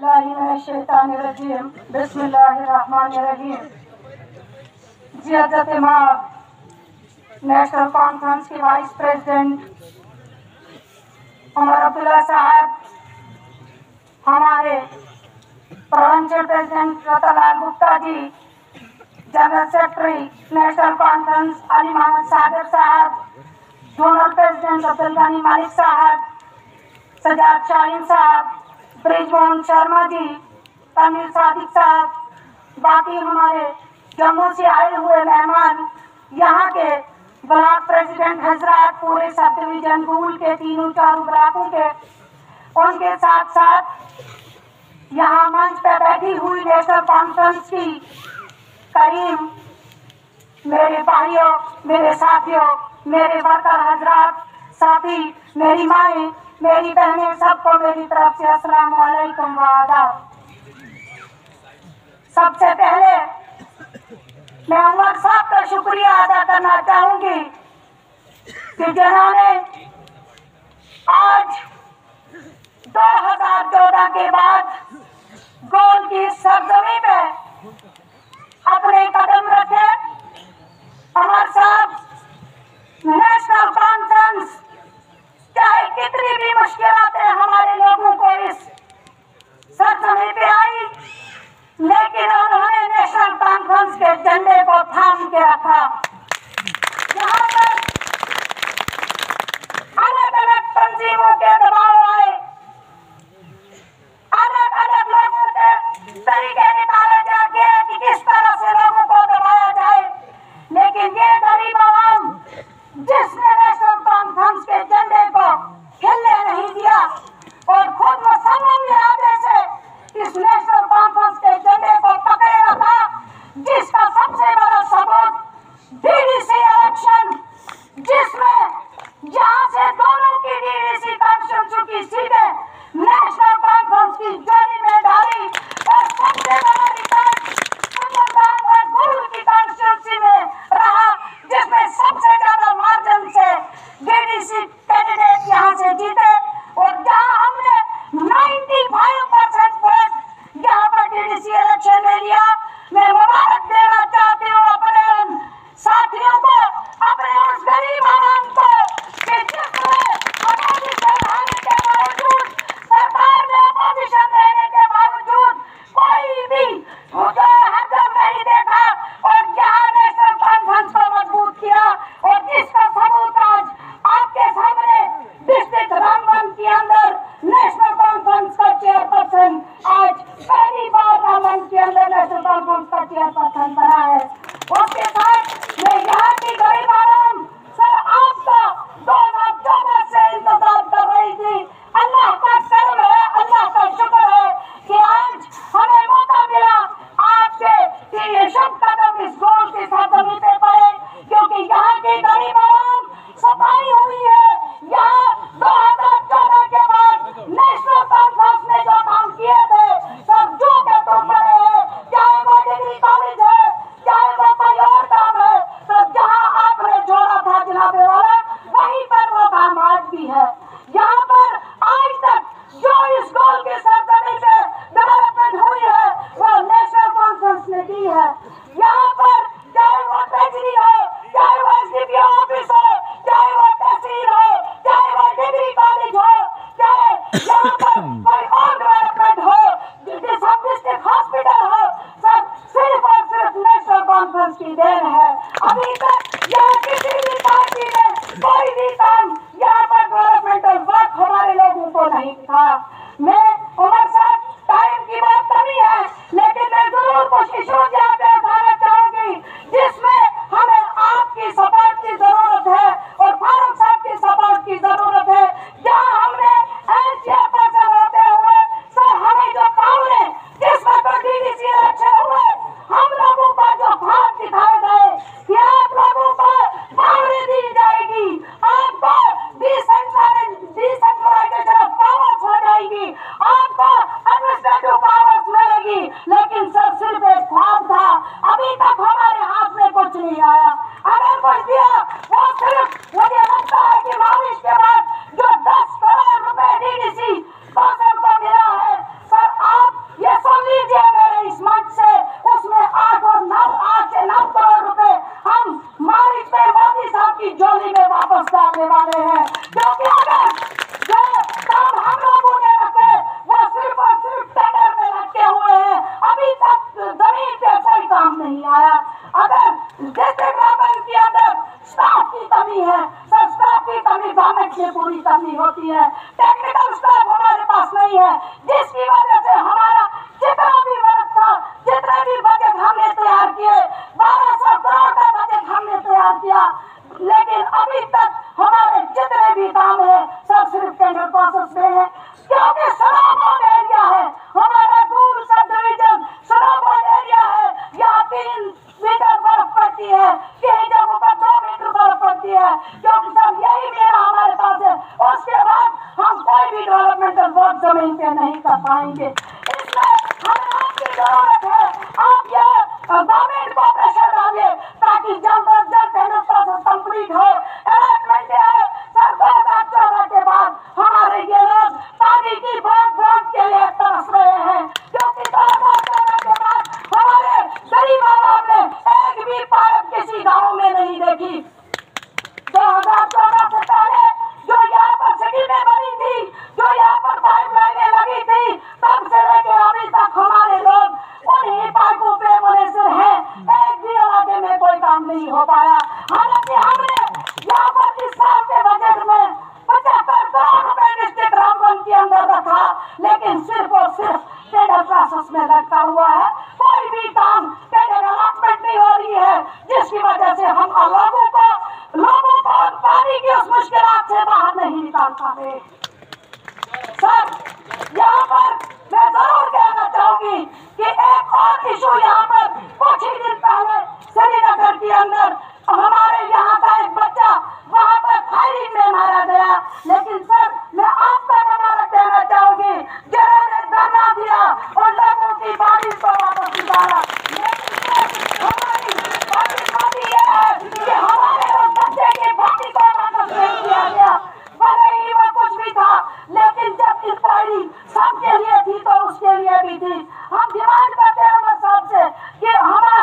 औज़ुबिल्लाहिमिनश्शैतानिर्रजीम बिस्मिल्लाहिर्रहमानिर्रहीम। जियादत इमाम नेशनल कॉन्फ्रेंस के वाइस प्रेसिडेंट उमर अब्दुल्ला साहब, हमारे provincial president Ratanlal Gupta ji, general secretary National Conference Ali Mohammad Sagar sahab, zonal president Abdul Ghani मालिक साहब, सजाद शाहीन साहब, ब्रिजमोहन शर्मा जी, तमीर सादिक साहब, बाकी हमारे जम्मू से आए हुए मेहमान, यहाँ के ब्लॉक प्रेसिडेंट हजरात, पूरे सब डिवीजन रूल के तीनों चारों ब्लॉकों के, उनके साथ साथ यहाँ मंच पे बैठी हुई नेशनल कॉन्फ्रेंस की करीम मेरे भाइयों, मेरे साथियों, मेरे वर्कर हजरात, साथी, मेरी माएँ, मेरी बहनें, सबको मेरी तरफ से अस्सलाम वालेकुम व आदाब। सबसे पहले मैं उमर साहब का शुक्रिया अदा करना चाहूंगी कि जिन्होंने आज 2014 के बाद गोल की सरजमी पे अपने कदम रखे। उमर साहब, नेशनल कॉन्फ्रेंस चाहे कितनी भी मुश्किलातें हमारे लोगों को इस सरजमी पे आई, लेकिन उन्होंने नेशनल कॉन्फ्रेंस के झंडे को थाम के रखा। यहाँ पर अलग अलग तंजीमों के दबाव आए, अलग अलग लोगों के तरीके निकाले जाके कि किस तरह से लोगों को दबाया जाए, लेकिन ये गरीब आवाम जिसने नेशनल कॉन्फ्रेंस के झंडे को हिलने नहीं दिया और खुद मुसम्मम इरादे से इस नेशनल कॉन्फ्रेंस के झंडे को पकड़े रखा, जिसका सबसे बड़ा सबूत डीडीसी इलेक्शन, जिसमें जहां से दोनों की डीडीसी कॉन्स्टिट्यूंसी की सीटें नेशनल कॉन्फ्रेंस की जोड़ी में डाली और सबसे बड़ा रिकॉर्ड गुरु की कॉन्स्टिट्यूंसी में रहा, जिसमें सबसे ज्यादा मार्जिन से डीडीसी कैंडिडेट यहां से जीते और जहां हमने 95% वोट यहाँ पर डीडीसी इलेक्शन में लिया। मैं मुबारक देना चाहती हूँ अपने उन साथियों को, अपने उस गरीब आवाम को कि जिसने अपोजिशन रहने के बावजूद, सरकार में अपोजिशन रहने के बावजूद कोई भी मुझे हरदम नहीं देखा और यहाँ नेशनल कॉन्फ्रेंस को मजबूत किया और जिसका सबूत आज आपके सामने डिस्ट्रिक्ट रामबन के अंदर नेशनल कॉन्फ्रेंस का चेयरपर्सन आज पहली बार रामबन के अंदर नेशनल कॉन्फ्रेंस का चेयरपर्सन बना है। उसके साथ मैं यहाँ की गरीब आवाम सर आपका 2014 से इंतजार कर रही थी। अल्लाह का करम है, अल्लाह का शुक्र है कि आज हमें मौका मिला आपके कि ये शुभ कदम इस गोल की सरजमी पे पड़े, क्योंकि यहाँ की गरीब आवाम सफाई हुई है। यहाँ 2014 के बाद नेशनल कॉन्फ्रेंस ने जो काम किए थे सब जो के तो पड़े हैं, चाहे वो डिग्री कॉलेज है, चाहे वो पाएंगे। इसमें हमें आपकी जरूरत है। आप ये गवर्नमेंट को प्रेशर डालिए ताकि जल्द अज जल्द टेंडर प्रोसेस कंप्लीट हो, अलॉटमेंट हो। सर 2014 के बाद हमारे ये लोग पानी की बूंद के लिए तरस रहे हैं, क्योंकि 2014 के बाद हमारे गरीब आवाम ने एक भी पाइप किसी गाँव में नहीं देखी। 2014 से पहले जो यहाँ पर सिटी बनी थी, जो यहाँ पर पाइपलाइनें लगी थी, तब से लेकर अभी तक हमारे लोग उन्हीं पाइपों पे मुनहसर हैं। एक भी इलाके में कोई काम नहीं हो पाया। हालांकि हमने यहाँ पर इस साल के बजट में 75 करोड़ रुपए डिस्ट्रिक्ट रामबन के अंदर रखा, लेकिन सिर्फ और सिर्फ टेंडर प्रोसेस में लटका हुआ है। कोई भी काम टेंडर अलॉटमेंट नहीं हो रही है, जिसकी वजह से हम लोगों को पानी की उस मुश्किलात से बाहर नहीं निकाल पा रहे। सर यहाँ पर मैं जरूर कहना चाहूंगी कि एक और इशू यहाँ पर कुछ ही दिन पहले श्रीनगर के अंदर हमारे यहाँ का एक बच्चा वहाँ पर फायरिंग में मारा गया। लेकिन सर मैं आपका मुबारक देना चाहूंगी जिन्होंने धरना दिया और लोगों की बारिश को वापस निकाला। हमारी बात यह है कि हमारे उस बच्चे की बॉडी को वापस नहीं किया गया। भले ही वो कुछ भी था, लेकिन जब इंक्वायरी सबके लिए थी तो उसके लिए भी थी। हम डिमांड करते हैं अमर साहब से कि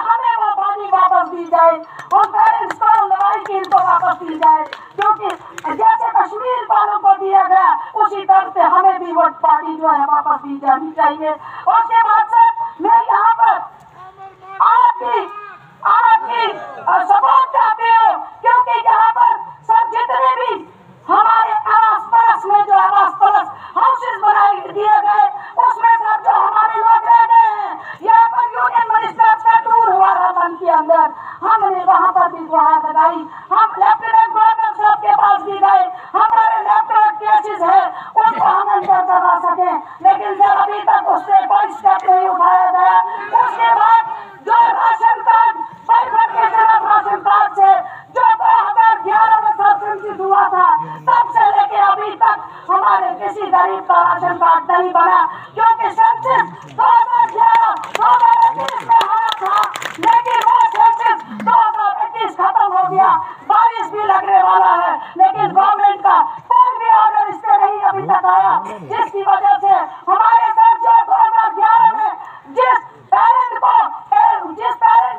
हमें वो बॉडी वापस दी जाए और पेरेंट्स को लड़ाई की इनको वापस दी जाए, क्योंकि जैसे कश्मीर वालों को दिया गया उसी तरह से हमें भी वो बॉडी जो है वापस दी जानी चाहिए। उसके बाद सर मैं यहाँ पर आपकी सपोर्ट चाहती हूँ, क्योंकि यहाँ पर सर जितने भी हमारे आवास प्लस में जो आवास प्लस हाउसेस बनाए दिए गए, उसमें सर जो हमारे लोग रह गए हैं, यहाँ पर यूनियन मिनिस्टर्स का टूर हुआ रामबन के अंदर, हमने वहाँ पर भी गुहार लगाई। हम लेफ्टिनेंट गवर्नर साहब के पास भी गए, हमारे लेफ्टिनेंट केसेस है उनको हम अंदर करवा सके, लेकिन सर अभी तक उससे कोई स्टेप नहीं उठाया गया। उसके बाद जो राशन कार्ड राशन कार्ड से जो 2011 में संशोधित हुआ था, तब से लेके अभी तक हमारे किसी गरीब का राशन कार्ड नहीं बना, क्योंकि सेंसस 2011-2021 में होना था, लेकिन वो सेंसस 2021 खत्म हो गया। बारिश भी लगने वाला है, लेकिन गवर्नमेंट का कोई भी ऑर्डर इस पे नहीं अभी तक आया, जिसकी वजह से हमारे सर जो 2011 में जिस पेरेंट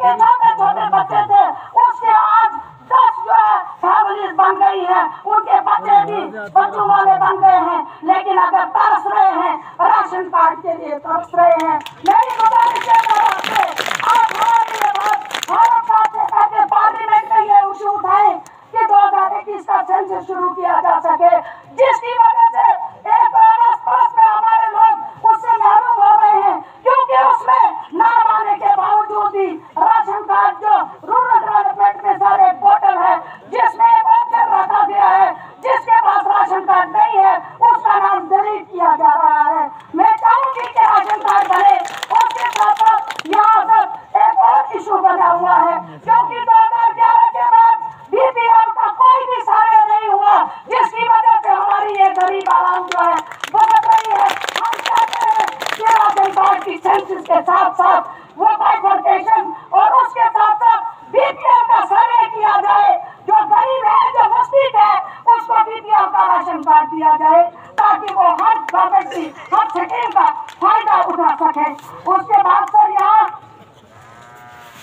के छोटे बच्चे थे, उसके आज 10 जो है फैमिलीज बन गई है, उनके बच्चे भी बच्चों वाले बन गए हैं, लेकिन अगर तरस रहे हैं राशन कार्ड के लिए तरस रहे हैं। मेरी गुजारिश है आपसे, आप हमारी ये बात भारत साहब से कहकर पार्लियामेंट में ये इशू उठाए कि 2021 का सेंसस शुरू किया जा सके, जिसकी वजह से एक आवास में हमारे लोग उससे महरूम हो रहे हैं, क्योंकि उसमें नाम आने के बावजूद भी राशन कार्ड जो रूरल डेवलपमेंट में सर एक पोर्टल है जिसमें एक ऑप्शन रखा गया है, जिसके पास राशन कार्ड नहीं है उसका नाम डिलीट किया जा रहा है। मैं चाहूंगी कि राशन कार्ड बने। उसके साथ साथ यहाँ सर एक और इशू बना हुआ है, क्योंकि 2011 के बाद बीपीएल का कोई भी सर्वे नहीं हुआ, जिसकी वजह से हमारी ये गरीब आवाम जो है भटक रही है। हम चाहते हैं कि राशन कार्ड की सेंसस के साथ साथ वो बाइफर्केशन और उसके साथ साथ बीपीएल का सर्वे किया जाए। जो गरीब है, जो मुस्लिम है, उसको बीपीएल का राशन कार्ड दिया जाए, ताकि वो हर गवर्नमेंट की हर स्कीम का फायदा उठा सके। उसके बाद सर यहाँ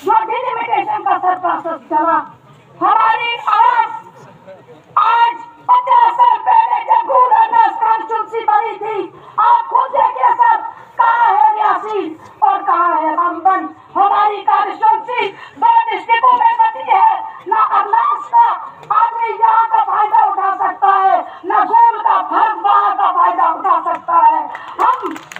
जो डिलिमिटेशन का सर प्रोसेस चला, हमारी आवाज आज 50 साल पहले जब गवर्नमेंट कॉन्स्टिट्यूंसी बनी थी, आप खुद देखिए सर कहाँ है रियासी और कहाँ है रामबन। हमारी कॉन्स्टिट्यूंसी 2 डिस्ट्रिक्टों में बनी है, ना अरनास का आदमी यहाँ का फायदा उठा सकता है, ना गोल का फर्ज वहाँ का फायदा उठा सकता है। हम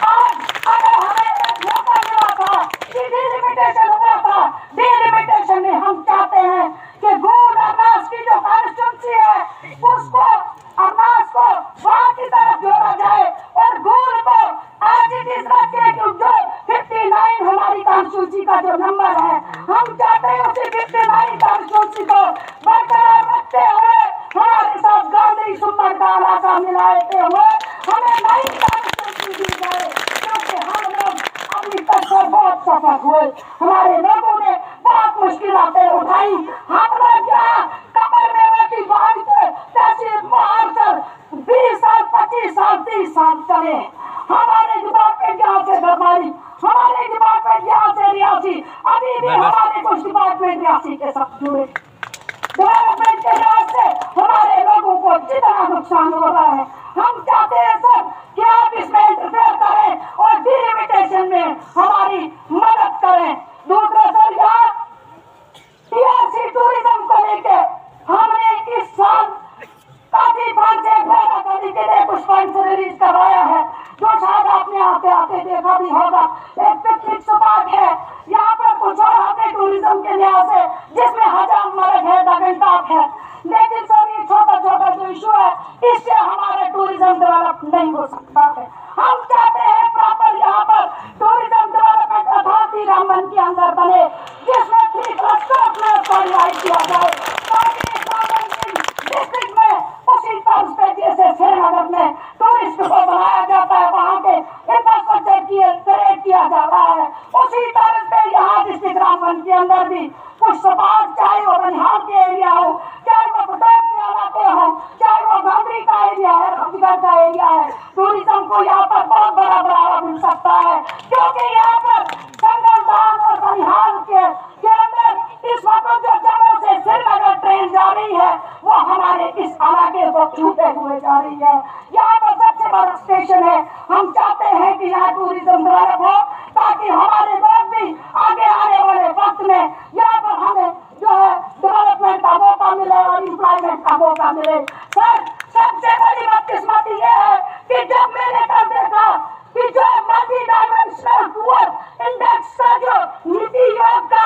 आज अगर हमें एक मौका मिला था कि डिलिमिटेशन हुआ था, डिलिमिटेशन में हम चाहते हैं कि गोल अरनास की जो कॉन्स्टिट्यूंसी है उसको अरनास को वहाँ की तरफ जोड़ा जाए और गोल को आज इस रखे जो 59 हमारी कॉन्स्टिट्यूंसी का जो नंबर है, हम चाहते हैं उसी 59 कॉन्स्टिट्यूंसी को बरकरार रखते हुए हमारे साथ गांधी सुपर का इलाका मिलाते हुए हमें नई कॉन्स्टिट्यूंसी दी जाए। सफर हुए। हमारे लोगों ने बहुत मुश्किलें उठाई। हम लोग यहाँ कमर में रोटी बांध के तहसील मुआवजर 20 साल 25 साल 30 साल चले। हमारे डिपार्टमेंट यहाँ से गरमारी, हमारे डिपार्टमेंट यहाँ से रियासी, अभी भी हमारे कुछ डिपार्टमेंट रियासी के साथ जुड़े। डेवलपमेंट के लिहाज से हमारे लोगों को जितना नुकसान हो रहा है, हम चाहते हैं सर कि आप इसमें इंटरफेयर करें और डिलिमिटेशन में हमारी मदद करें। दूसरा सर, यहाँ टीआरसी टूरिज्म को लेकर हमने इस साल काफी फंड से पैदा करने के लिए कुछ फंड रिलीज करवाया है, जो शायद आपने आते आते देखा भी होगा। एक पिकनिक स्पॉट है यहाँ पर कुछ और हमने टूरिज्म के लिहाज से, जिसमें हजाम मर्ग है, दगनटाप है, लेकिन सर ये छोटा छोटा जो इशू है, इससे हमारा टूरिज्म डेवलप नहीं हो सकता है। हम चाहते हैं प्रॉपर यहाँ पर टूरिज्म डेवलपमेंट अथॉरिटी रामबन के अंदर बने, जिसमें 3 क्लस्टर में डिवाइड किया जाए, ताकि डिस्ट्रिक्ट में उसी तर्ज पे जैसे श्रीनगर में टूरिस्ट को बनाया जाता है, वहाँ के इंफ्रास्ट्रक्चर क्रिएट किया जा रहा है, उसी तरह पे यहाँ डिस्ट्रिक्ट रामबन के अंदर भी कुछ स्पॉट, चाहे वो बनिहाल के एरिया हो, चाहे वो प्रताप के इलाके हो, चाहे वो गांधी का एरिया है, राजगढ़ का एरिया है, टूरिज्म को यहाँ पर बहुत बड़ा बढ़ावा मिल सकता है। क्योंकि यहाँ पर जंगलदान और बनिहाल के अंदर इस वक्त जो जम्मू से श्रीनगर ट्रेन जा रही है, वो हमारे इस इलाके को छूटे हुए जा रही है। यहाँ पर सबसे बड़ा स्टेशन है। हम चाहते हैं कि यहाँ टूरिज्म डेवलप हो, ताकि हमारे लोग भी आगे आने वाले वक्त में यहाँ पर हमें जो है डेवलपमेंट का मौका मिले और एम्प्लॉयमेंट का मौका मिले। सर, सबसे बड़ी बदकिस्मती ये है कि जब मैंने कल देखा कि जो मल्टी डायमेंशनल पुअर इंडेक्स का जो नीति आयोग का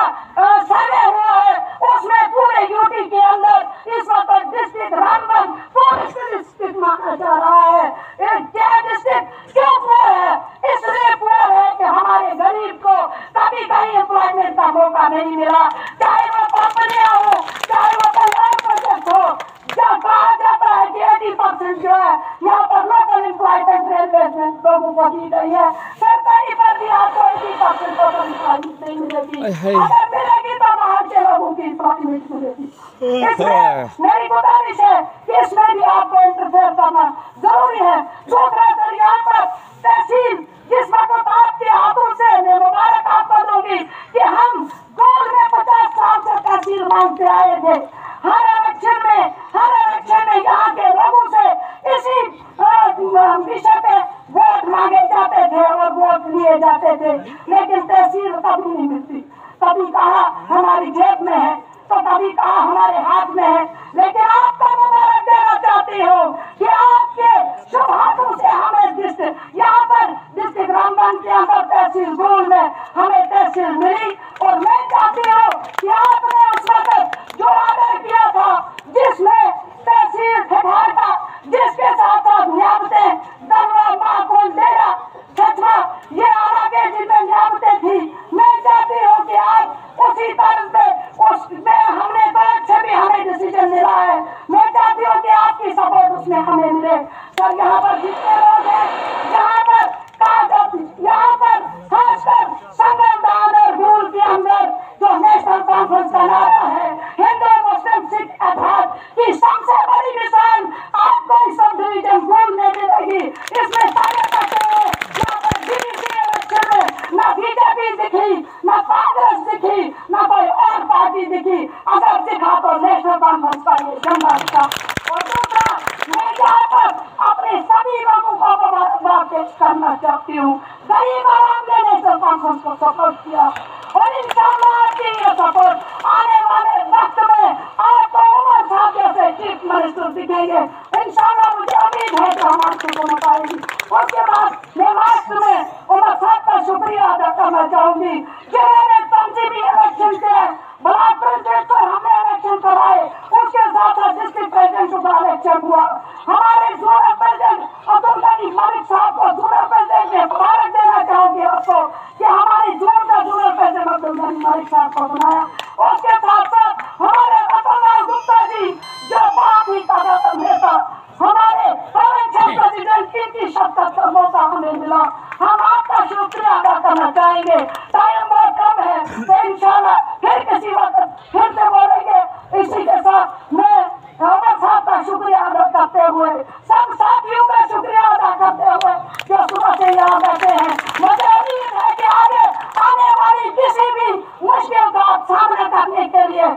सर्वे हुआ है, उसमें पूरे यूटी के अंदर इस वक्त डिस्ट्रिक्ट रामबन टूरिस्ट डिस्ट्रिक्ट माना जा रहा है। क्या डिस्ट्रिक्ट क्यों पुअर है? इसलिए पुअर है कि हमारे गरीब को कभी कहीं एम्प्लॉयमेंट का मौका नहीं मिला, चाहे वो कंपनियां हो, चाहे वो कल्याण प्रोजेक्ट हो। जब कहा जाता है कि 80% जो है यहाँ पर लोकल एम्प्लॉयमेंट रेलवे लोगों को दी गई है, सरकारी पर भी आपको 80% लोकल एम्प्लॉयमेंट नहीं मिलेगी। अगर मिलेगी तो बाहर के लोगों की एम्प्लॉयमेंट मिलेगी। इसलिए मेरी गुजारिश है कि इसमें भी आपको इंटरफेयर करना जरूरी है। दूसरा सर, यहाँ पर तहसील जिस वक्त आपके हाथों से मैं मुबारक आपको दूंगी कि हम गोल में 50 साल से तहसील मांगते आए थे। हर इलेक्शन में यहाँ के लोगों से इसी विषय पे वोट मांगे जाते थे और वोट लिए जाते थे, लेकिन तहसील कभी नहीं मिलती। कभी कहा हमारी जेब में है, तो कभी कहा हमारे हाथ में है। लेकिन आपको मुबारक देना चाहती हूँ कि आपके शुभ हाथों से हमें यहाँ पर डिस्ट्रिक्ट रामबन के अंदर तहसील गोल में हमें तहसील मिली। और मैं चाहती हूँ कि आपने उस वक्त जो ऑर्डर किया था, जिसमें तहसील ठेठारता, जिसके साथ साथ नियामतें दलवा माकुल डेरा सचवा ये इलाके जिनमें नियामतें थी, मैं चाहती हूँ कि आप उसी तरह से उसमें हमने कोर्ट से भी हमें डिसीजन मिला है, मैं चाहती हूँ कि आपकी सपोर्ट उसमें हमें मिले। सर, यहाँ पर जितने लोग हैं, यहाँ पर यहाँ पर खासकर संगमदान और भूल के अंदर जो नेशनल कॉन्फ्रेंस का नारा है, हिंदू मुस्लिम सिख इत्तेहाद की सबसे बड़ी मिसाल आपको इस सब डिवीजन भूल में मिलेगी। इसमें सारे यहाँ पर इलेक्शन में न बीजेपी दिखी, न कांग्रेस दिखी, न कोई और पार्टी दिखी। अगर दिखा तो नेशनल कॉन्फ्रेंस का ये झंडा दिखा। और दूसरा, मैं यहाँ पर अपने सभी लोगों को मुबारकबाद पेश करना चाहती हूँ। गरीब आवाम ने नेशनल कॉन्फ्रेंस को सपोर्ट किया और इंशाअल्लाह आपकी ये सपोर्ट आने वाले वक्त में आपको उमर साहब जैसे चीफ मिनिस्टर दिखेंगे। इंशाअल्लाह मुझे उम्मीद है कि हमारी हुकूमत आएगी। उसके बाद मैं लास्ट में उमर साहब का शुक्रिया अदा करना चाहूंगी, जिन्होंने तंजीमी इलेक्शन के ब्लॉक प्रेसिडेंट पर हमने इलेक्शन कराए, उसके साथ साथ डिस्ट्रिक्ट प्रेसिडेंट का इलेक्शन हुआ। हमारे जोनल प्रेसिडेंट अब्दुल गनी मलिक साहब को जोनल प्रेसिडेंट में मुबारक देना चाहूंगी आपको कि हमारे जोन का जोनल प्रेसिडेंट अब्दुल गनी मलिक साहब को बनाया। उसके साथ साथ हमारे रतनलाल गुप्ता जी जो बहुत ही ताकतवर नेता, हमारे प्रोविंशियल प्रेसिडेंट की शक्ति का मौका हमें मिला। हम आपका शुक्रिया अदा करना चाहेंगे। है, तो इंशाल्लाह फिर किसी वक्त फिर से बोलेंगे। इसी के साथ मैं अमर साहब का शुक्रिया अदा करते हुए, सब साथियों का शुक्रिया अदा करते हुए जो सुबह से यहाँ बैठे हैं, मुझे उम्मीद है कि आगे आने वाली किसी भी मुश्किल का सामना करने के लिए